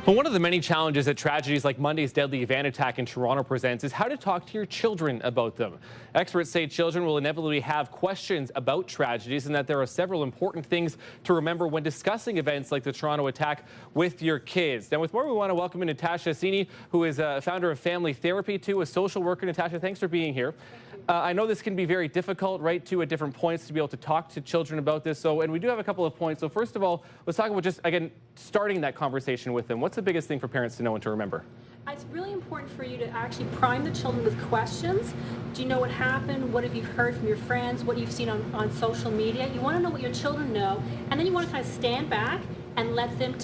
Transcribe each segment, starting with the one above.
But one of the many challenges that tragedies like Monday's deadly van attack in Toronto presents is how to talk to your children about them. Experts say children will inevitably have questions about tragedies and that there are several important things to remember when discussing events like the Toronto attack with your kids. Now, with more, we want to welcome in Nataxja, Cini, who is a founder of Family Therapy, too, a social worker. Nataxja, thanks for being here. I know this can be very difficult, right, too, at different points to be able to talk to children about this. And we do have a couple of points. So first of all, let's talk about just, again, starting that conversation with them. What's the biggest thing for parents to know and to remember? It's really important for you to actually prime the children with questions. Do you know what happened? What have you heard from your friends? What you've seen on social media? You want to know what your children know, and then you want to kind of stand back and let them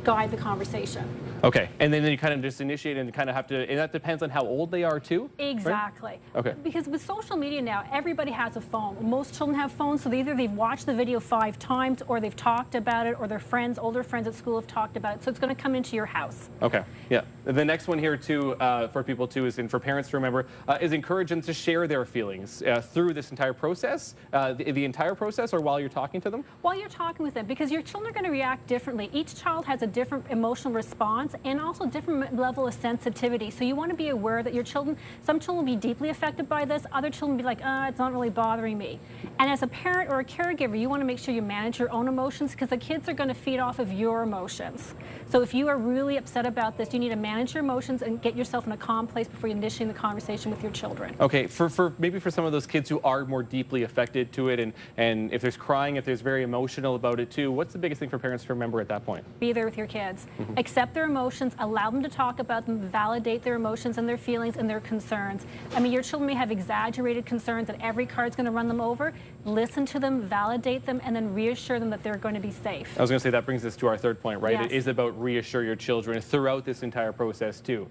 guide the conversation. Okay, and then you kind of just initiate and kind of have to, and that depends on how old they are too? Exactly. Right? Okay. Because with social media now, everybody has a phone. Most children have phones, so either they've watched the video 5 times, or they've talked about it, or their friends, older friends at school have talked about it, so it's going to come into your house. Okay, yeah. The next one here too, for people too, is, and for parents to remember, is encourage them to share their feelings through this entire process, the entire process, or while you're talking to them? While you're talking with them, because your children are going to react differently. Each child has a different emotional response, and also different level of sensitivity. So you want to be aware that your children, some children will be deeply affected by this, other children will be like, it's not really bothering me. And as a parent or a caregiver, you want to make sure you manage your own emotions, because the kids are going to feed off of your emotions. So if you are really upset about this, you need to manage your emotions and get yourself in a calm place before you initiate the conversation with your children. Okay, for maybe for some of those kids who are more deeply affected to it, and if there's crying, if there's very emotional about it too, what's the biggest thing for parents to remember at that point? Be there with your kids. Accept their emotions, allow them to talk about them, validate their emotions and their feelings and their concerns. I mean, your children may have exaggerated concerns that every card's going to run them over. Listen to them, validate them, and then reassure them that they're going to be safe. I was going to say that brings us to our third point, right? Yes. It is about reassure your children throughout this entire process too.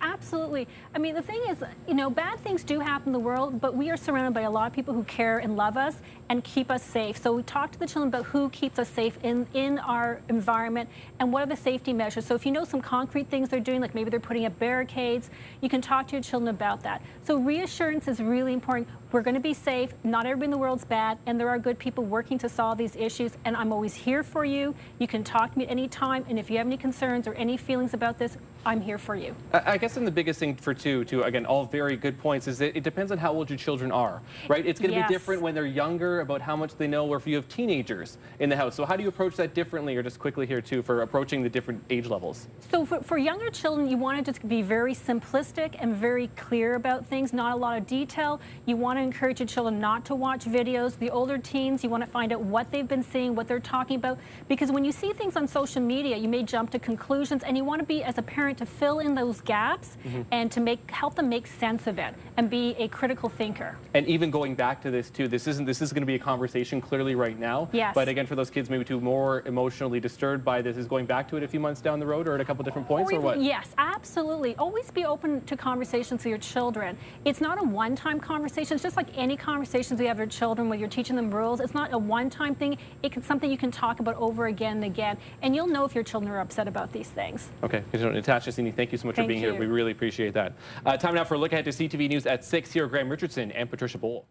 Absolutely. I mean, the thing is, you know, bad things do happen in the world, but we are surrounded by a lot of people who care and love us and keep us safe. So we talk to the children about who keeps us safe in our environment and what are the safety measures. So if you know some concrete things they're doing, like maybe they're putting up barricades, you can talk to your children about that. So reassurance is really important. We're going to be safe. Not everybody in the world's bad, and there are good people working to solve these issues, and I'm always here for you. You can talk to me at any time, and if you have any concerns or any feelings about this, I'm here for you. I guess the biggest thing for again, all very good points, is that it depends on how old your children are, right? It's going to be different when they're younger about how much they know, or if you have teenagers in the house. So how do you approach that differently, or just quickly here too, for approaching the different age levels? So for younger children, you want to just be very simplistic and very clear about things, not a lot of detail. You want to encourage your children not to watch videos. The older teens, you want to find out what they've been seeing, what they're talking about, because when you see things on social media, you may jump to conclusions, and you want to be, as a parent, to fill in those gaps and to help them make sense of it and be a critical thinker. And even going back to this too, this is going to be a conversation clearly right now. Yes. But again, for those kids maybe too more emotionally disturbed by this, is going back to it a few months down the road, or at a couple different points, or what? Yes, absolutely. Always be open to conversations with your children. It's not a one-time conversation. It's just like any conversations we have with children when you're teaching them rules. It's not a one-time thing. It's something you can talk about over again and again, and you'll know if your children are upset about these things. Okay. Nataxja, Cini, thank you so much for being here. We really appreciate that. Time now for a look ahead to CTV News at 6 here. Graham Richardson and Patricia Bowl.